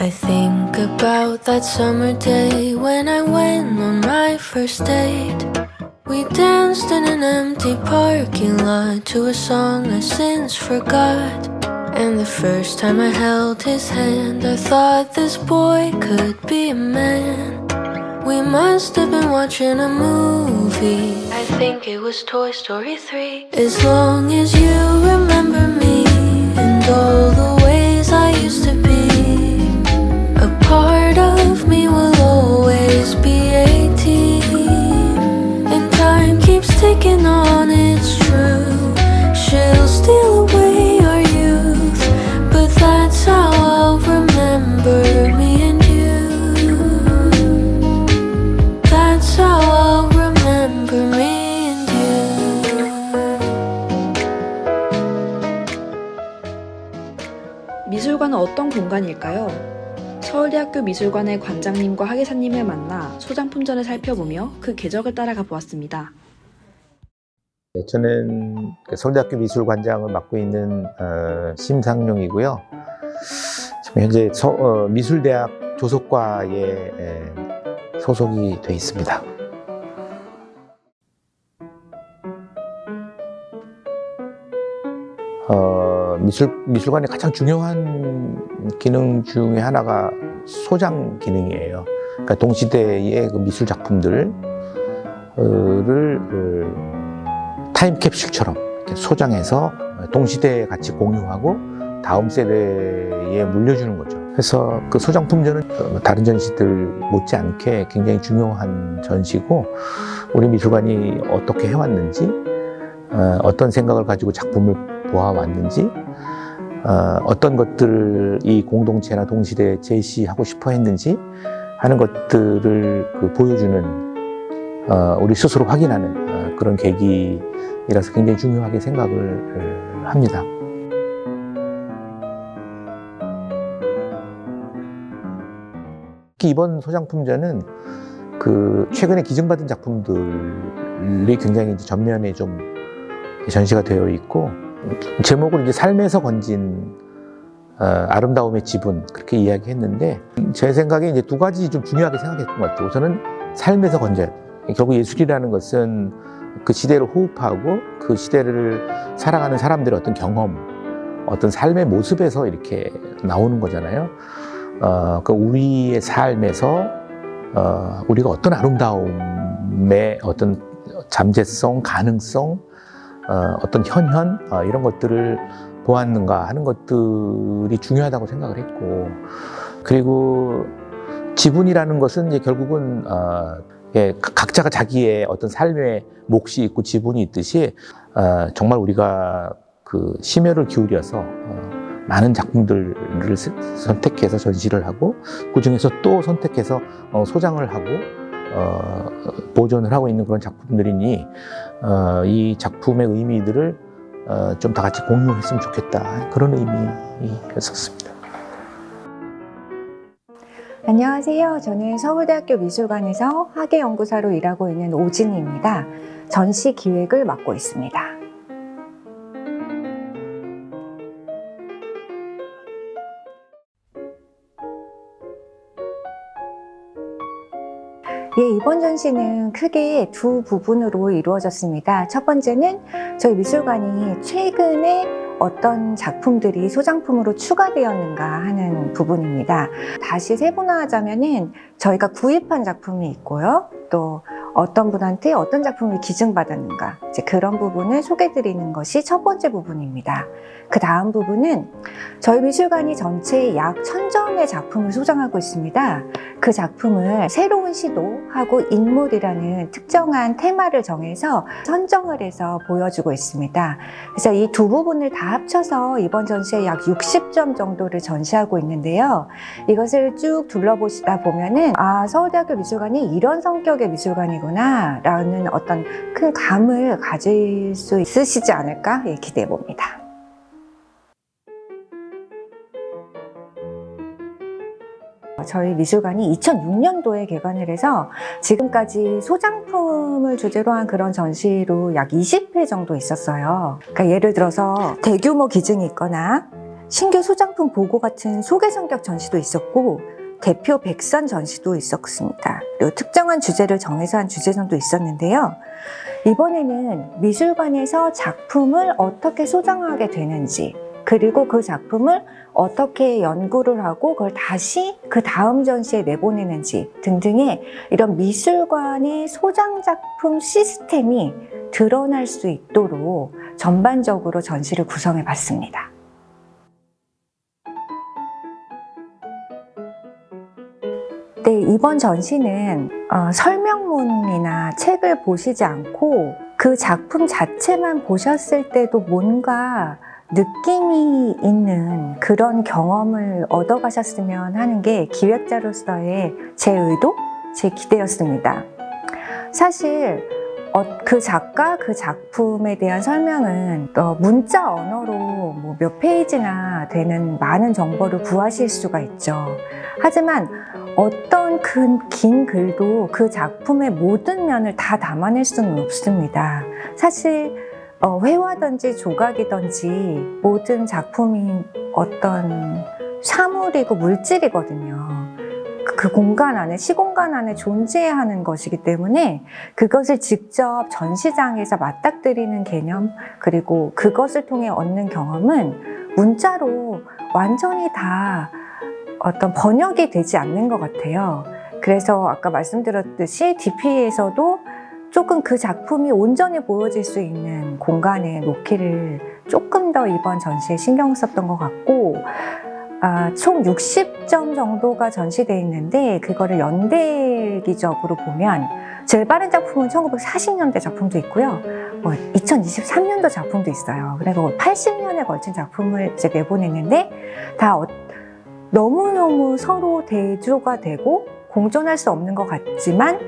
I think about that summer day when I went on my first date. We danced in an empty parking lot to a song I since forgot. And the first time I held his hand, I thought this boy could be a man. We must have been watching a movie. I think it was Toy Story 3. As long as you remember me and all the ways I used to be, a part of me will always be 18. And time keeps ticking on, it's true. She'll steal away our youth, but that's how I'll remember me and you. That's how I'll remember me and you. 미술관은 어떤 공간일까요? 서울대학교 미술관의 관장님과 학예사님을 만나 소장품전을 살펴보며 그 궤적을 따라가 보았습니다. 저는 서울대학교 미술관장을 맡고 있는 심상용이고요. 지금 현재 미술대학 조속과에 소속이 되어 있습니다. 미술관의 가장 중요한 기능 중에 하나가 소장 기능이에요. 그러니까 동시대의 그 미술 작품들을 타임캡슐처럼 소장해서 동시대에 같이 공유하고 다음 세대에 물려주는 거죠. 그래서 그 소장품전은 다른 전시들 못지않게 굉장히 중요한 전시고, 우리 미술관이 어떻게 해왔는지, 어떤 생각을 가지고 작품을 보아왔는지, 어떤 것들을 이 공동체나 동시대에 제시하고 싶어 했는지 하는 것들을 보여주는, 우리 스스로 확인하는 그런 계기이라서 굉장히 중요하게 생각을 합니다. 특히 이번 소장품전은 최근에 기증받은 작품들이 굉장히 전면에 좀 전시가 되어 있고, 제목을 이제 삶에서 건진 아름다움의 지분, 그렇게 이야기했는데, 제 생각에 이제 두 가지 좀 중요하게 생각했던 것 같아요. 우선은 삶에서 건져야 돼요. 결국 예술이라는 것은 그 시대를 호흡하고 그 시대를 살아가는 사람들의 어떤 경험, 어떤 삶의 모습에서 이렇게 나오는 거잖아요. 우리의 삶에서 우리가 어떤 아름다움의 어떤 잠재성, 가능성, 어떤 현현, 이런 것들을 보았는가 하는 것들이 중요하다고 생각을 했고, 그리고 지분이라는 것은 이제 결국은 각자가 자기의 어떤 삶의 몫이 있고 지분이 있듯이, 정말 우리가 심혈을 기울여서 많은 작품들을 선택해서 전시를 하고, 그 중에서 또 선택해서 소장을 하고 보존을 하고 있는 그런 작품들이니, 이 작품의 의미들을 좀 다 같이 공유했으면 좋겠다, 그런 의미였었습니다. 안녕하세요. 저는 서울대학교 미술관에서 학예연구사로 일하고 있는 오진희입니다. 전시 기획을 맡고 있습니다. 이번 전시는 크게 두 부분으로 이루어졌습니다. 첫 번째는 저희 미술관이 최근에 어떤 작품들이 소장품으로 추가되었는가 하는 부분입니다. 다시 세분화하자면은 저희가 구입한 작품이 있고요. 또 어떤 분한테 어떤 작품을 기증받았는가, 이제 그런 부분을 소개해드리는 것이 첫 번째 부분입니다. 그 다음 부분은 저희 미술관이 전체 약 1000점의 작품을 소장하고 있습니다. 그 작품을 새로운 시도하고 인물이라는 특정한 테마를 정해서 선정을 해서 보여주고 있습니다. 그래서 이 두 부분을 다 합쳐서 이번 전시에 약 60점 정도를 전시하고 있는데요. 이것을 쭉 둘러보시다 보면은 서울대학교 미술관이 이런 성격의 미술관이구나 라는 어떤 큰 감을 가질 수 있으시지 않을까 기대해 봅니다. 저희 미술관이 2006년도에 개관을 해서 지금까지 소장품을 주제로 한 그런 전시로 약 20회 정도 있었어요. 그러니까 예를 들어서 대규모 기증이 있거나 신규 소장품 보고 같은 소개 성격 전시도 있었고 대표 백선 전시도 있었습니다. 그리고 특정한 주제를 정해서 한 주제전도 있었는데요. 이번에는 미술관에서 작품을 어떻게 소장하게 되는지, 그리고 그 작품을 어떻게 연구를 하고 그걸 다시 그 다음 전시에 내보내는지 등등의 이런 미술관의 소장 작품 시스템이 드러날 수 있도록 전반적으로 전시를 구성해 봤습니다. 네, 이번 전시는 설명문이나 책을 보시지 않고 그 작품 자체만 보셨을 때도 뭔가 느낌이 있는 그런 경험을 얻어가셨으면 하는 게 기획자로서의 제 의도, 제 기대였습니다. 사실 그 작가, 그 작품에 대한 설명은 문자 언어로 몇 페이지나 되는 많은 정보를 구하실 수가 있죠. 하지만 어떤 긴 글도 그 작품의 모든 면을 다 담아낼 수는 없습니다. 사실 회화든지 조각이든지 모든 작품이 어떤 사물이고 물질이거든요. 그 공간 안에, 시공간 안에 존재하는 것이기 때문에 그것을 직접 전시장에서 맞닥뜨리는 개념, 그리고 그것을 통해 얻는 경험은 문자로 완전히 다 어떤 번역이 되지 않는 것 같아요. 그래서 아까 말씀드렸듯이 DP에서도 조금 그 작품이 온전히 보여질 수 있는 공간에 놓기를 조금 더 이번 전시에 신경 썼던 것 같고, 총 60점 정도가 전시되어 있는데 그거를 연대기적으로 보면 제일 빠른 작품은 1940년대 작품도 있고요. 2023년도 작품도 있어요. 그래서 80년에 걸친 작품을 이제 내보냈는데 다 너무너무 서로 대조가 되고 공존할 수 없는 것 같지만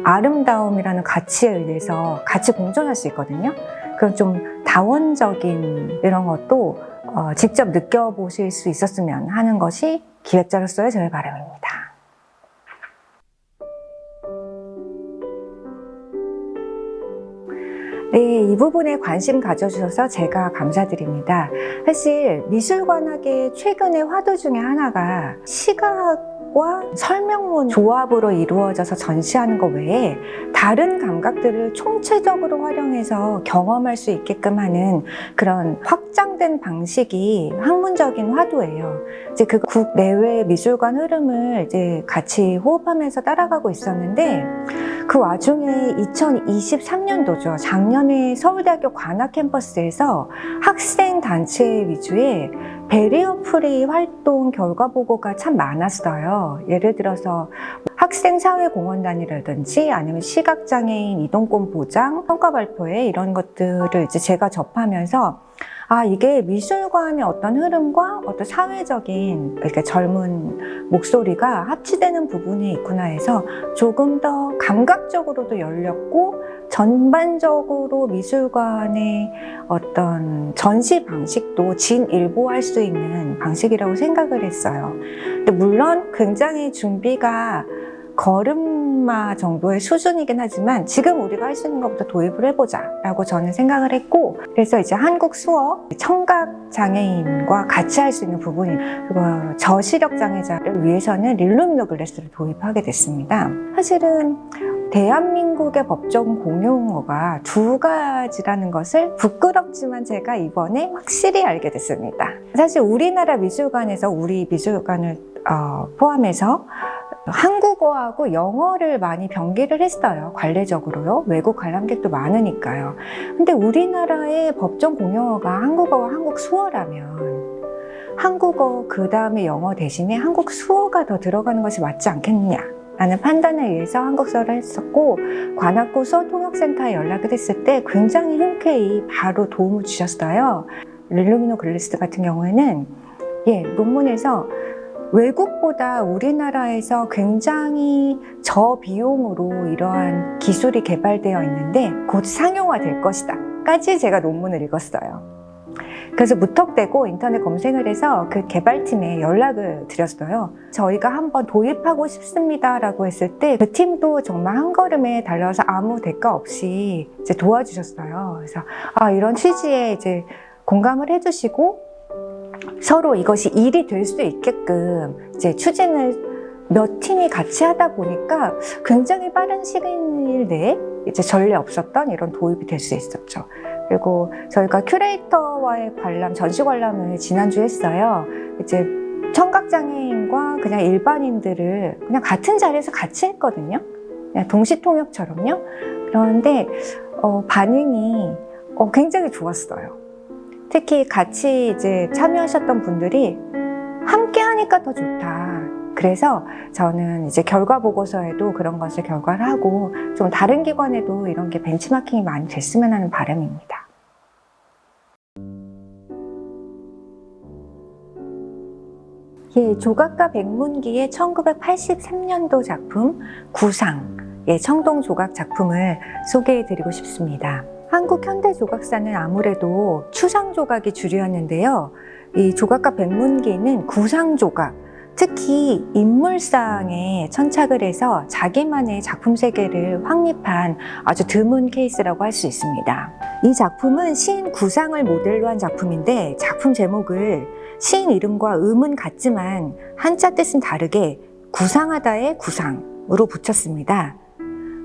아름다움이라는 가치에 의해서 같이 공존할 수 있거든요. 그런 좀 다원적인 이런 것도 직접 느껴보실 수 있었으면 하는 것이 기획자로서의 저의 바람입니다. 네, 이 부분에 관심 가져주셔서 제가 감사드립니다. 사실 미술관학의 최근의 화두 중에 하나가 시각과 설명문 조합으로 이루어져서 전시하는 것 외에 다른 감각들을 총체적으로 활용해서 경험할 수 있게끔 하는 그런 확장된 방식이 학문적인 화두예요. 이제 그 국내외 미술관 흐름을 이제 같이 호흡하면서 따라가고 있었는데 그 와중에 2023년도죠. 작년에 서울대학교 관악 캠퍼스에서 학생 단체 위주의 베리어 프리 활동 결과 보고가 참 많았어요. 예를 들어서 학생 사회공헌단이라든지 아니면 시각장애인 이동권 보장, 평가 발표회 이런 것들을 이제 제가 접하면서 이게 미술관의 어떤 흐름과 어떤 사회적인 이렇게 젊은 목소리가 합치되는 부분이 있구나 해서 조금 더 감각적으로도 열렸고 전반적으로 미술관의 어떤 전시 방식도 진일보할 수 있는 방식이라고 생각을 했어요. 근데 물론 굉장히 준비가 걸음마 정도의 수준이긴 하지만 지금 우리가 할 수 있는 것부터 도입을 해보자 라고 저는 생각을 했고, 그래서 이제 한국 수어 청각 장애인과 같이 할 수 있는 부분이, 그리고 저시력 장애자를 위해서는 릴루미노 글래스를 도입하게 됐습니다. 사실은 대한민국의 법정 공용어가 두 가지라는 것을 부끄럽지만 제가 이번에 확실히 알게 됐습니다. 사실 우리나라 미술관에서 우리 미술관을 포함해서 한국어하고 영어를 많이 병기를 했어요. 관례적으로요. 외국 관람객도 많으니까요. 근데 우리나라의 법정 공용어가 한국어와 한국 수어라면 한국어 그 다음에 영어 대신에 한국 수어가 더 들어가는 것이 맞지 않겠느냐 라는 판단에 의해서 한국서를 했었고, 관악구 수어통역센터에 연락을 했을 때 굉장히 흔쾌히 바로 도움을 주셨어요. 릴루미노 글래스 같은 경우에는 논문에서 외국보다 우리나라에서 굉장히 저비용으로 이러한 기술이 개발되어 있는데 곧 상용화될 것이다 까지 제가 논문을 읽었어요. 그래서 무턱대고 인터넷 검색을 해서 그 개발팀에 연락을 드렸어요. 저희가 한번 도입하고 싶습니다 라고 했을 때 그 팀도 정말 한 걸음에 달려서 아무 대가 없이 이제 도와주셨어요. 그래서 이런 취지에 이제 공감을 해주시고 서로 이것이 일이 될 수 있게끔 이제 추진을 몇 팀이 같이 하다 보니까 굉장히 빠른 시일 내에 이제 전례 없었던 이런 도입이 될 수 있었죠. 그리고 저희가 큐레이터와의 관람, 전시 관람을 지난주에 했어요. 이제 청각장애인과 그냥 일반인들을 그냥 같은 자리에서 같이 했거든요. 그냥 동시통역처럼요. 그런데 반응이 굉장히 좋았어요. 특히 같이 이제 참여하셨던 분들이 함께 하니까 더 좋다. 그래서 저는 이제 결과 보고서에도 그런 것을 결과를 하고 좀 다른 기관에도 이런 게 벤치마킹이 많이 됐으면 하는 바람입니다. 예, 조각가 백문기의 1983년도 작품 구상, 청동 조각 작품을 소개해드리고 싶습니다. 한국 현대 조각사는 아무래도 추상 조각이 주류였는데요. 이 조각가 백문기는 구상 조각, 특히 인물상에 천착을 해서 자기만의 작품 세계를 확립한 아주 드문 케이스라고 할 수 있습니다. 이 작품은 시인 구상을 모델로 한 작품인데 작품 제목을 시인 이름과 음은 같지만 한자 뜻은 다르게 구상하다의 구상으로 붙였습니다.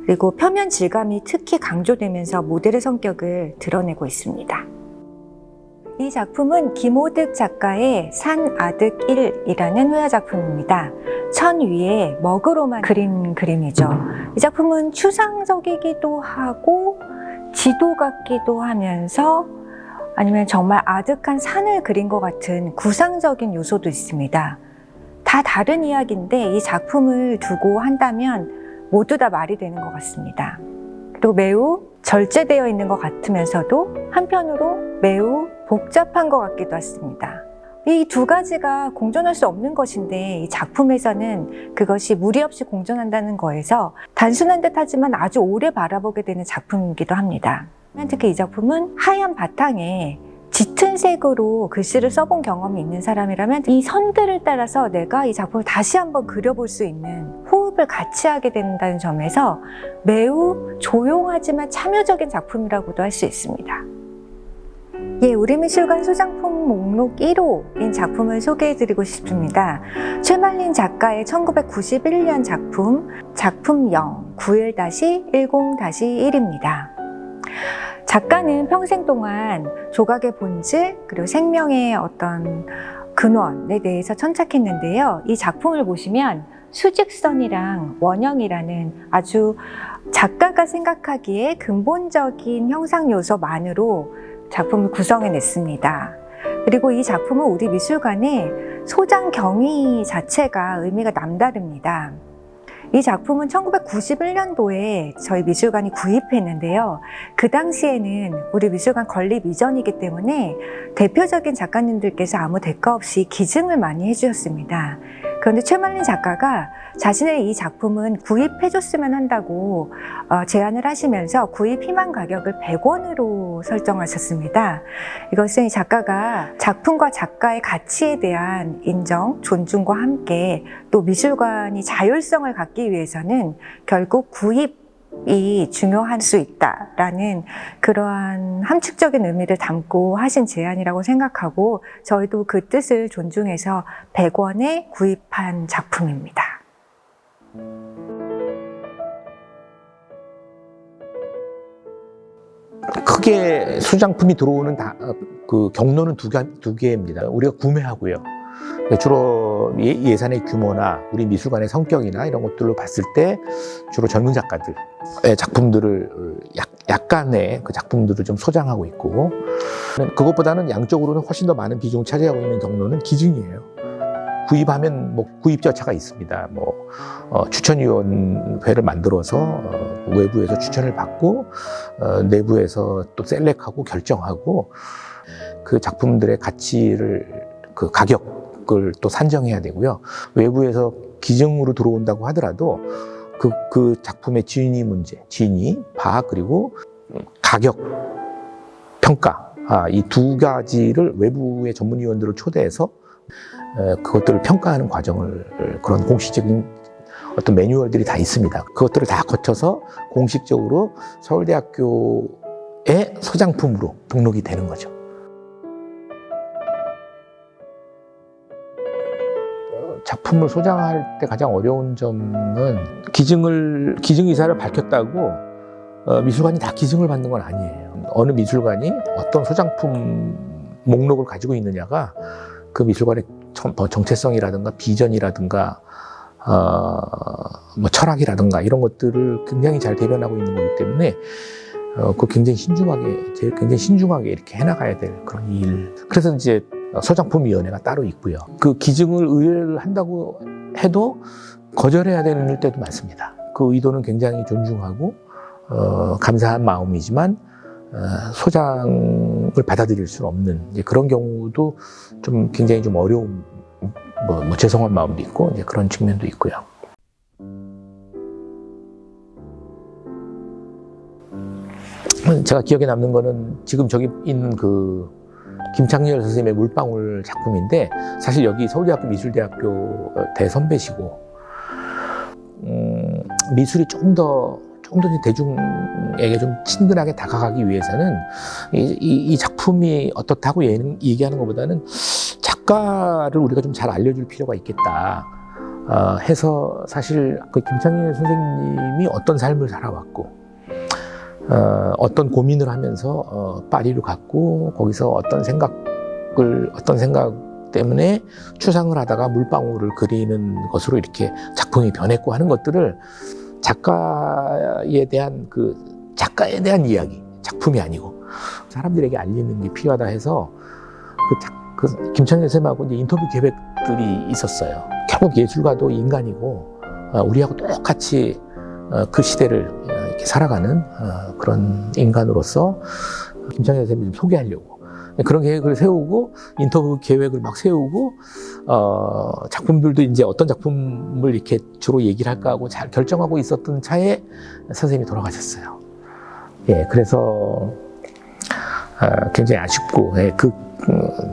그리고 표면 질감이 특히 강조되면서 모델의 성격을 드러내고 있습니다. 이 작품은 김호득 작가의 산아득 1이라는 회화 작품입니다. 천 위에 먹으로만 그린 그림이죠. 이 작품은 추상적이기도 하고 지도 같기도 하면서 아니면 정말 아득한 산을 그린 것 같은 구상적인 요소도 있습니다. 다 다른 이야기인데 이 작품을 두고 한다면 모두 다 말이 되는 것 같습니다. 그리고 매우 절제되어 있는 것 같으면서도 한편으로 매우 복잡한 것 같기도 했습니다. 이 두 가지가 공존할 수 없는 것인데 이 작품에서는 그것이 무리 없이 공존한다는 거에서 단순한 듯하지만 아주 오래 바라보게 되는 작품이기도 합니다. 특히 이 작품은 하얀 바탕에 짙은 색으로 글씨를 써본 경험이 있는 사람이라면 이 선들을 따라서 내가 이 작품을 다시 한번 그려볼 수 있는 호흡을 같이 하게 된다는 점에서 매우 조용하지만 참여적인 작품이라고도 할 수 있습니다. 예, 우리미술관 소장품 목록 1호인 작품을 소개해드리고 싶습니다. 최말린 작가의 1991년 작품 0, 91-10-1입니다. 작가는 평생 동안 조각의 본질 그리고 생명의 어떤 근원에 대해서 천착했는데요. 이 작품을 보시면 수직선이랑 원형이라는 아주 작가가 생각하기에 근본적인 형상 요소만으로 작품을 구성해냈습니다. 그리고 이 작품은 우리 미술관의 소장 경위 자체가 의미가 남다릅니다. 이 작품은 1991년도에 저희 미술관이 구입했는데요. 그 당시에는 우리 미술관 건립 이전이기 때문에 대표적인 작가님들께서 아무 대가 없이 기증을 많이 해주셨습니다. 그런데 최말린 작가가 자신의 이 작품은 구입해줬으면 한다고 제안을 하시면서 구입 희망 가격을 100원으로 설정하셨습니다. 이것은 이 작가가 작품과 작가의 가치에 대한 인정, 존중과 함께 또 미술관이 자율성을 갖기 위해서는 결국 구입이 중요할 수 있다라는 그러한 함축적인 의미를 담고 하신 제안이라고 생각하고 저희도 그 뜻을 존중해서 100원에 구입한 작품입니다. 크게 수장품이 들어오는 그 경로는 두 개입니다. 우리가 구매하고요. 주로 예산의 규모나 우리 미술관의 성격이나 이런 것들로 봤을 때 주로 젊은 작가들의 작품들을 약간의 그 작품들을 좀 소장하고 있고, 그것보다는 양적으로는 훨씬 더 많은 비중을 차지하고 있는 경로는 기증이에요. 구입하면 구입 절차가 있습니다. 추천위원회를 만들어서 외부에서 추천을 받고 내부에서 또 셀렉하고 결정하고 그 작품들의 가치를 그 가격을 또 산정해야 되고요. 외부에서 기증으로 들어온다고 하더라도 그 작품의 진위, 바 그리고 가격 평가 이 두 가지를 외부의 전문위원들을 초대해서 그것들을 평가하는 과정을 그런 공식적인 어떤 매뉴얼들이 다 있습니다. 그것들을 다 거쳐서 공식적으로 서울대학교의 소장품으로 등록이 되는 거죠. 작품을 소장할 때 가장 어려운 점은 기증 의사를 밝혔다고 미술관이 다 기증을 받는 건 아니에요. 어느 미술관이 어떤 소장품 목록을 가지고 있느냐가 그 미술관의 정체성이라든가 비전이라든가 뭐 철학이라든가 이런 것들을 굉장히 잘 대변하고 있는 거기 때문에 그 굉장히 신중하게 이렇게 해나가야 될 그런 일. 그래서 이제 소장품위원회가 따로 있고요. 그 기증을 의뢰를 한다고 해도 거절해야 되는 때도 많습니다. 그 의도는 굉장히 존중하고 감사한 마음이지만 소장을 받아들일 수는 없는 이제 그런 경우도 좀 굉장히 좀 어려운 뭐 죄송한 마음도 있고 이제 그런 측면도 있고요. 제가 기억에 남는 거는 지금 저기 있는 그 김창렬 선생님의 물방울 작품인데 사실 여기 서울대학교 미술대학교 대선배시고 미술이 조금 더 대중에게 좀 친근하게 다가가기 위해서는 이 작품이 어떻다고 얘기하는 것보다는 작가를 우리가 좀 잘 알려줄 필요가 있겠다 해서 사실 그 김창렬 선생님이 어떤 삶을 살아왔고 어떤 고민을 하면서 파리로 갔고 거기서 어떤 생각 때문에 추상을 하다가 물방울을 그리는 것으로 이렇게 작품이 변했고 하는 것들을 작가에 대한 이야기, 작품이 아니고 사람들에게 알리는 게 필요하다 해서 그 김창렬 선생님하고 이제 인터뷰 계획들이 있었어요. 결국 예술가도 인간이고 우리하고 똑같이 그 시대를 이렇게 살아가는 그런 인간으로서 김창렬 선생님을 좀 소개하려고 그런 계획을 세우고 인터뷰 계획을 막 세우고 작품들도 이제 어떤 작품을 이렇게 주로 얘기를 할까 하고 잘 결정하고 있었던 차에 선생님이 돌아가셨어요. 예, 그래서 굉장히 아쉽고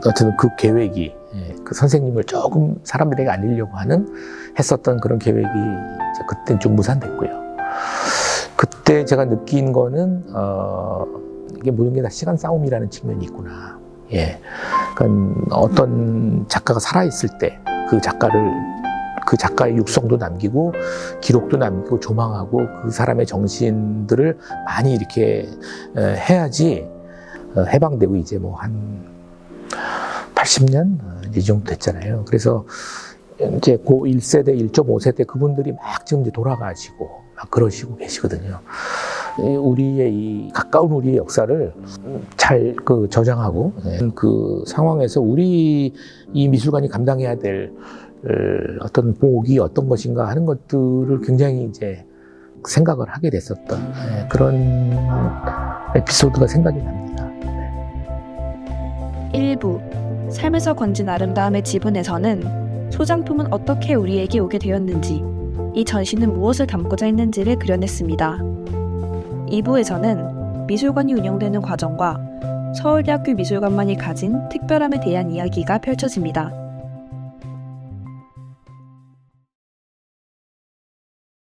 어쨌든 그 계획이 그 선생님을 조금 사람들에게 알리려고 했었던 그런 계획이 그때 좀 무산됐고요. 그때 제가 느낀 거는 이게 모든 게 다 시간 싸움이라는 측면이 있구나. 예, 그러니까 어떤 작가가 살아있을 때 그 작가의 육성도 남기고 기록도 남기고 조망하고 그 사람의 정신들을 많이 이렇게 해야지 해방되고 이제 뭐 한 80년 이 정도 됐잖아요. 그래서 이제 고 1세대, 1.5세대 그분들이 막 지금 이제 돌아가시고 막 그러시고 계시거든요. 우리의 가까운 우리의 역사를 잘 저장하고 그 상황에서 이 미술관이 감당해야 될 어떤 복이 어떤 것인가 하는 것들을 굉장히 이제 생각을 하게 됐었던 그런 에피소드가 생각이 납니다. 1부 삶에서 건진 아름다움의 지분에서는 소장품은 어떻게 우리에게 오게 되었는지, 이 전시는 무엇을 담고자 했는지를 그려냈습니다. 2부에서는 미술관이 운영되는 과정과 서울대학교 미술관만이 가진 특별함에 대한 이야기가 펼쳐집니다.